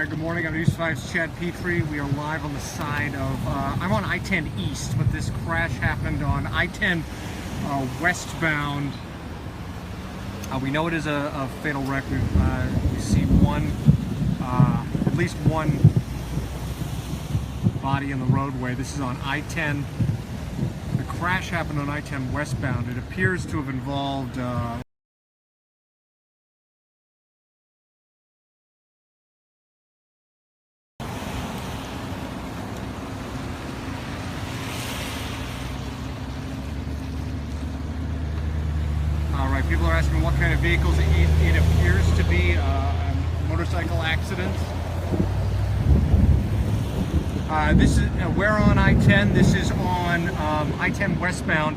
Good morning, I'm News 5's Chad Petrie. We are live on the side of, I'm on I-10 East, but this crash happened on I-10 westbound. We know it is a fatal wreck. We see at least one body in the roadway. This is on I-10. The crash happened on I-10 westbound. It appears to have involved Alright, people are asking what kind of vehicles. It appears to be a motorcycle accident. This is we're on I-10. This is on I-10 westbound,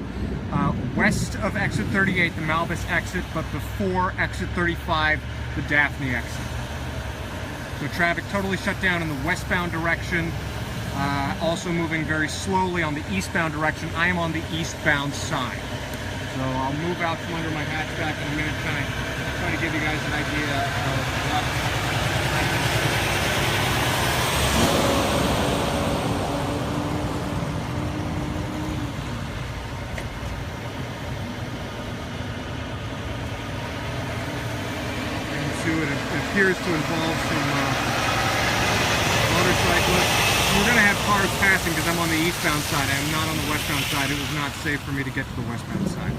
west of exit 38, the Malbus exit, but before exit 35, the Daphne exit. So traffic totally shut down in the westbound direction, also moving very slowly on the eastbound direction. I am on the eastbound side. So I'll move out from under my hatchback in a minute, try to give you guys an idea of what it appears to involve some motorcyclists. We're going to have cars passing because I'm on the eastbound side. I'm not on the westbound side. It was not safe for me to get to the westbound side.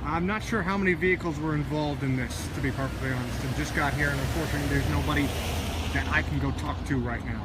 I'm not sure how many vehicles were involved in this, to be perfectly honest. I just got here and unfortunately there's nobody that I can go talk to right now.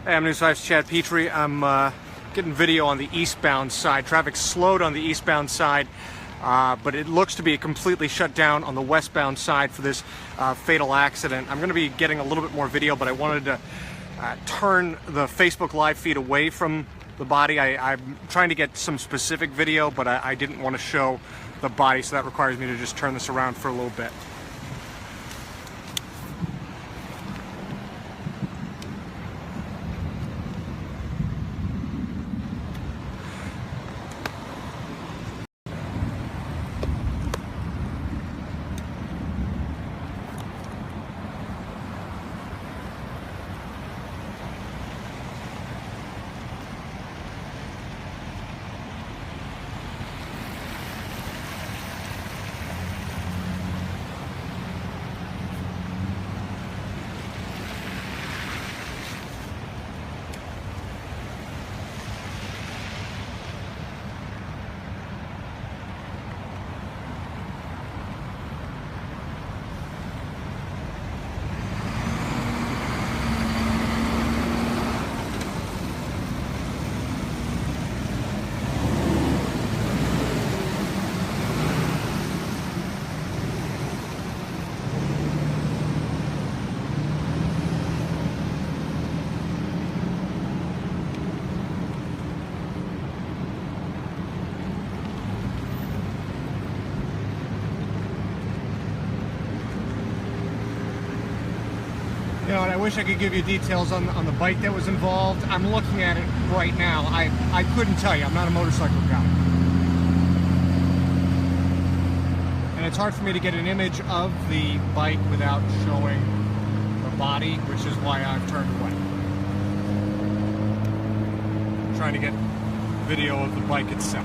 Hey, I'm News 5's Chad Petrie. I'm getting video on the eastbound side. Traffic slowed on the eastbound side, but it looks to be completely shut down on the westbound side for this fatal accident. I'm going to be getting a little bit more video, but I wanted to turn the Facebook live feed away from the body. I'm trying to get some specific video, but I didn't want to show the body, so that requires me to just turn this around for a little bit. You know, and I wish I could give you details on the bike that was involved. I'm looking at it right now. I couldn't tell you. I'm not a motorcycle guy. And it's hard for me to get an image of the bike without showing the body, which is why I've turned away. I'm trying to get video of the bike itself.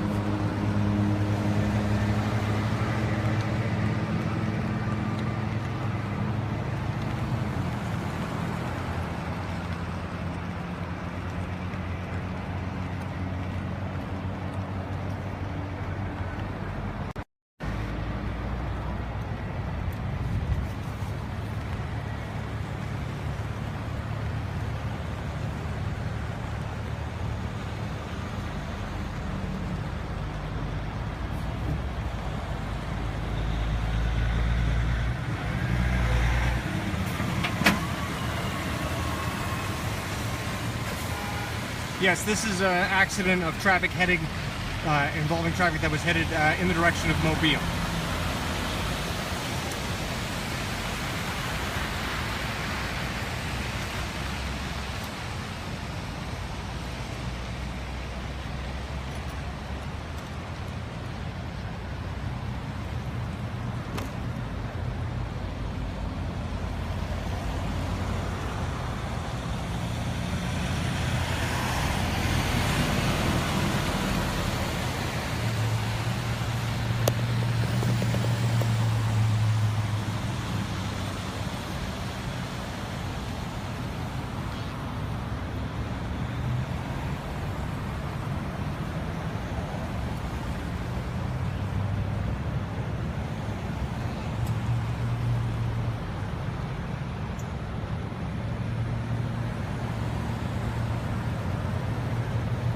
Yes, this is an accident of traffic heading, involving traffic that was headed in the direction of Mobile.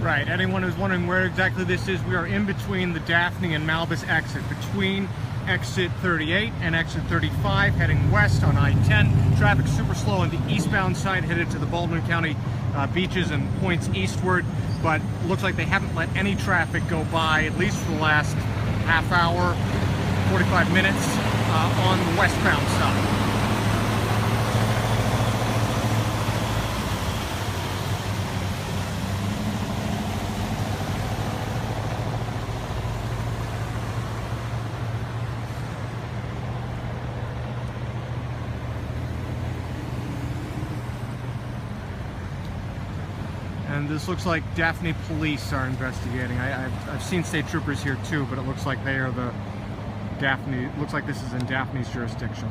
Right, anyone who's wondering where exactly this is, we are in between the Daphne and Malbus exit, between exit 38 and exit 35, heading west on I-10. Traffic super slow on the eastbound side, headed to the Baldwin County beaches and points eastward, but looks like they haven't let any traffic go by, at least for the last half hour, 45 minutes, on the westbound side. And this looks like Daphne police are investigating. I've seen state troopers here too, but it looks like they are the Daphne. Looks like this is in Daphne's jurisdiction.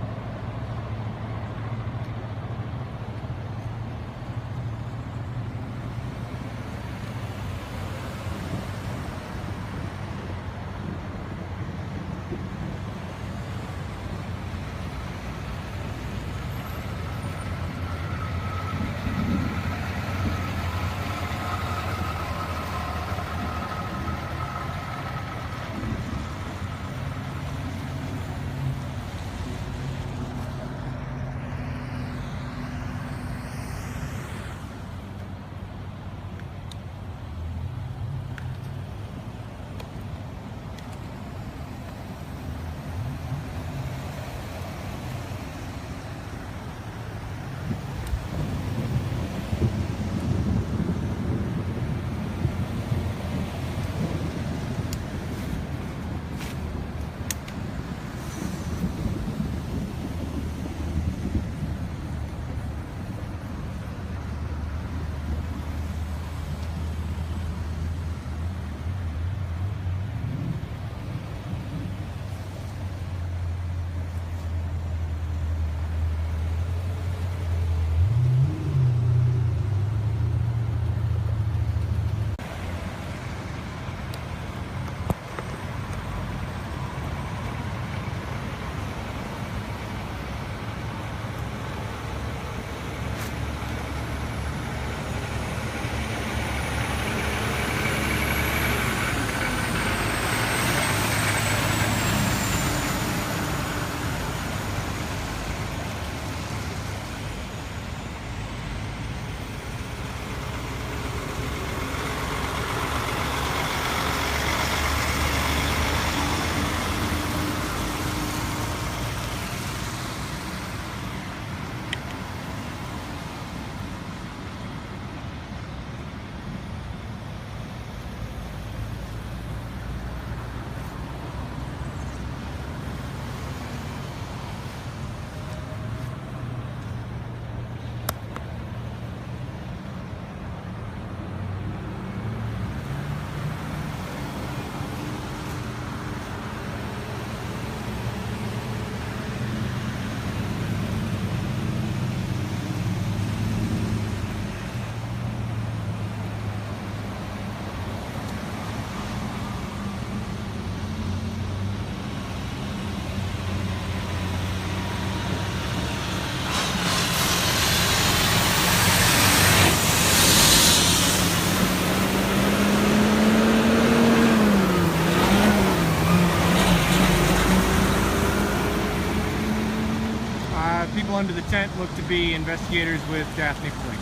100% look to be investigators with Daphne Police.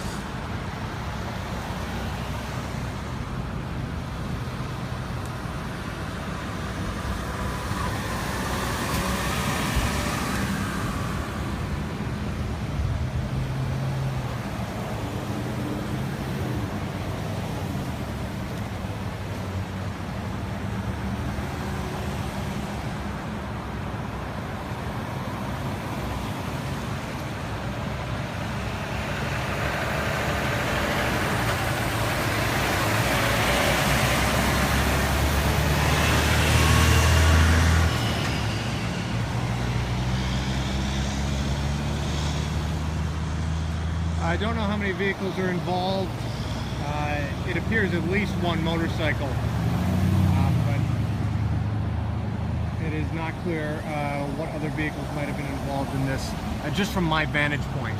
I don't know how many vehicles are involved. It appears at least one motorcycle, but it is not clear what other vehicles might have been involved in this, just from my vantage point.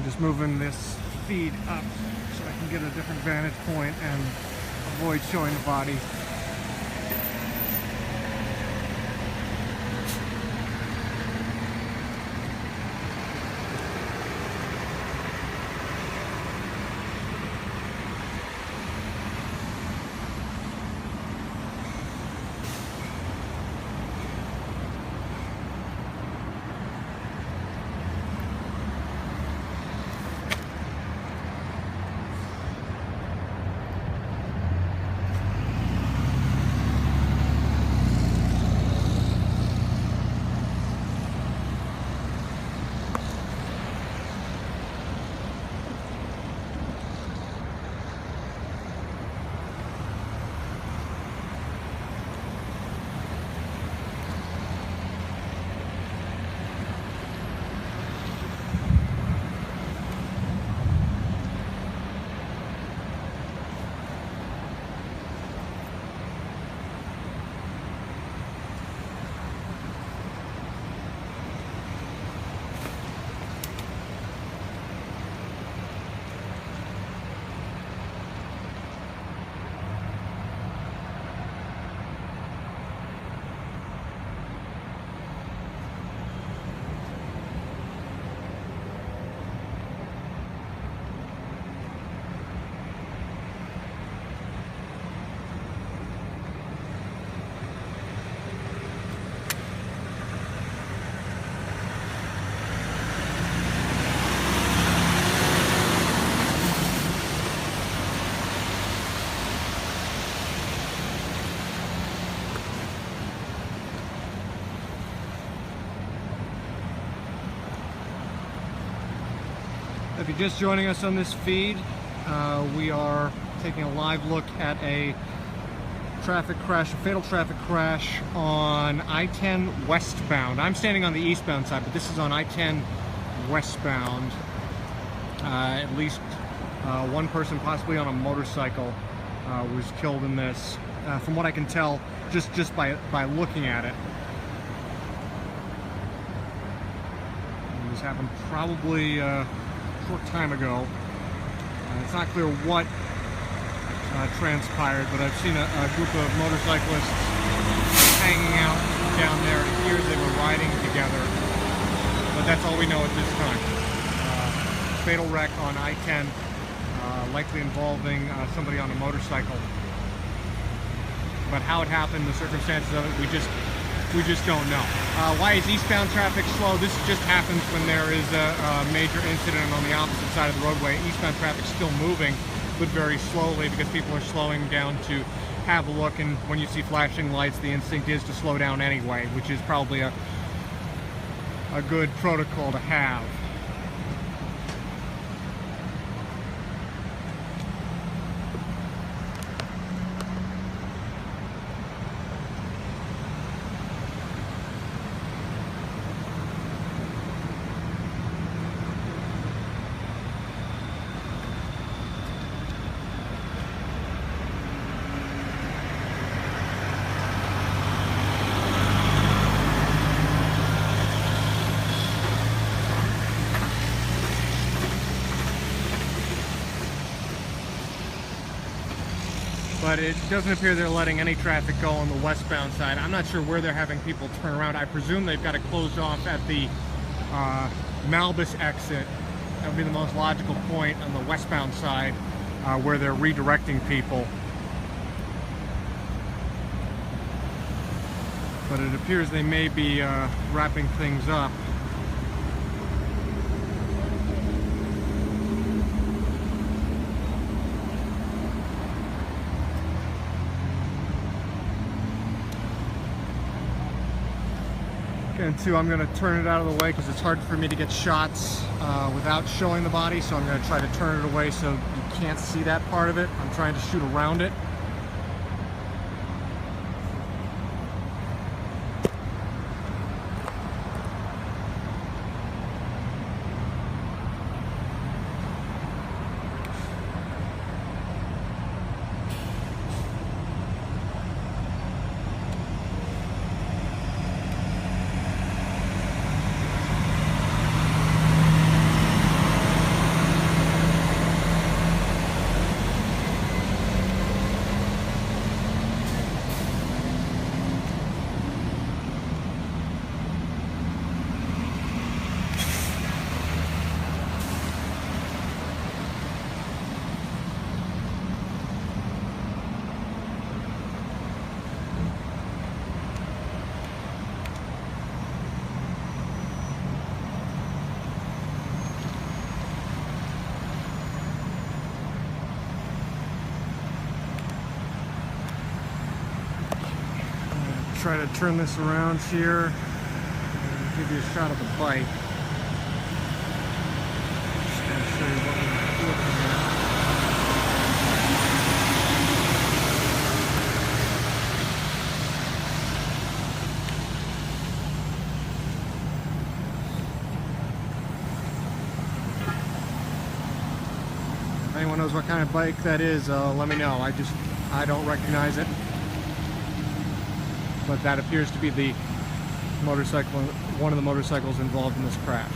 Just moving this feed up so I can get a different vantage point and avoid showing the body. If you're just joining us on this feed, we are taking a live look at a traffic crash, a fatal traffic crash on I-10 westbound. I'm standing on the eastbound side, but this is on I-10 westbound. At least one person, possibly on a motorcycle, was killed in this. From what I can tell, just by looking at it. And this happened probably a short time ago. It's not clear what transpired, but I've seen a group of motorcyclists hanging out down there. It appears they were riding together, but that's all we know at this time. Fatal wreck on I-10, likely involving somebody on a motorcycle. But how it happened, the circumstances of it, we just don't know. Why is eastbound traffic slow? This just happens when there is a major incident on the opposite side of the roadway. Eastbound traffic's still moving, but very slowly, because people are slowing down to have a look, and when you see flashing lights, the instinct is to slow down anyway, which is probably a good protocol to have. But it doesn't appear they're letting any traffic go on the westbound side. I'm not sure where they're having people turn around. I presume they've got it closed off at the Malbus exit. That would be the most logical point on the westbound side, where they're redirecting people. But it appears they may be wrapping things up. And two, I'm going to turn it out of the way because it's hard for me to get shots without showing the body, so I'm going to try to turn it away so you can't see that part of it. I'm trying to shoot around it. Try to turn this around here and give you a shot of the bike. Just going to show you what we're looking at. If anyone knows what kind of bike that is, let me know. I don't recognize it. But that appears to be the motorcycle, one of the motorcycles involved in this crash.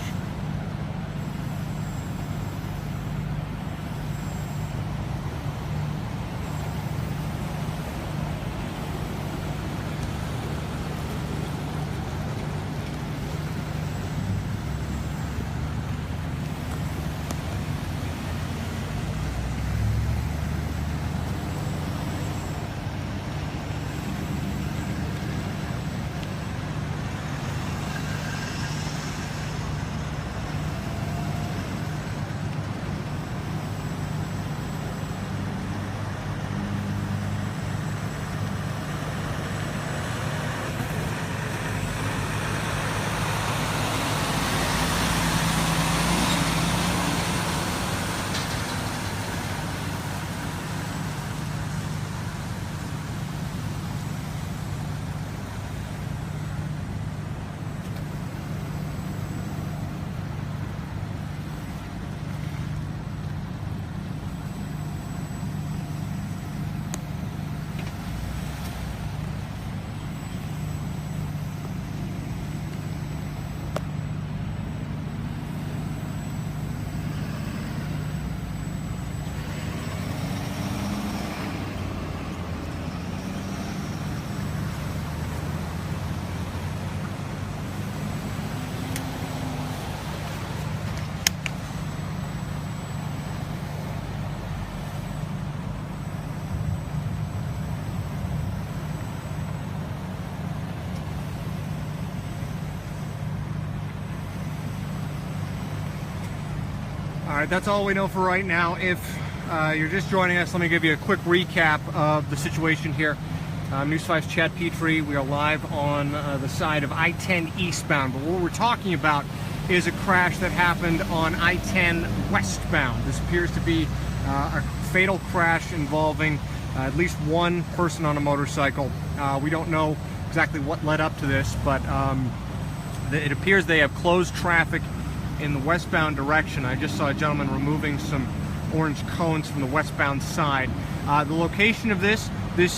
right, that's all we know for right now. If you're just joining us, let me give you a quick recap of the situation here. News 5's Chad Petrie. We are live on the side of I-10 eastbound, but what we're talking about is a crash that happened on I-10 westbound. This appears to be a fatal crash involving at least one person on a motorcycle. We don't know exactly what led up to this, but it appears they have closed traffic in the westbound direction. I just saw a gentleman removing some orange cones from the westbound side. The location of this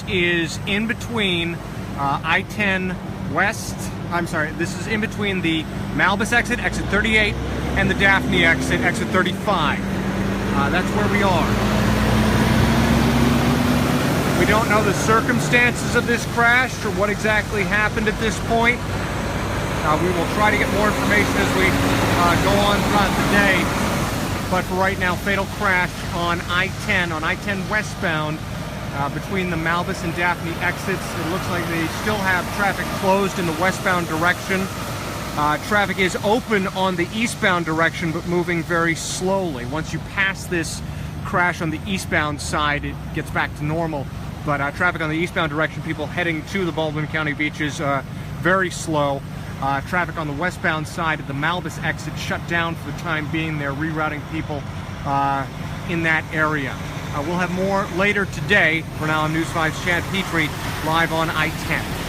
is in between I-10 West. I'm sorry, this is in between the Malbus exit, exit 38, and the Daphne exit, exit 35. That's where we are. We don't know the circumstances of this crash or what exactly happened at this point. We will try to get more information as we go on throughout the day. But for right now, fatal crash on I-10 westbound between the Malbus and Daphne exits. It looks like they still have traffic closed in the westbound direction. Traffic is open on the eastbound direction, but moving very slowly. Once you pass this crash on the eastbound side, it gets back to normal. But traffic on the eastbound direction, people heading to the Baldwin County beaches, very slow. Traffic on the westbound side of the Malbus exit shut down for the time being. They're rerouting people in that area. We'll have more later today. For now, I'm News 5's Chad Petrie, live on I-10.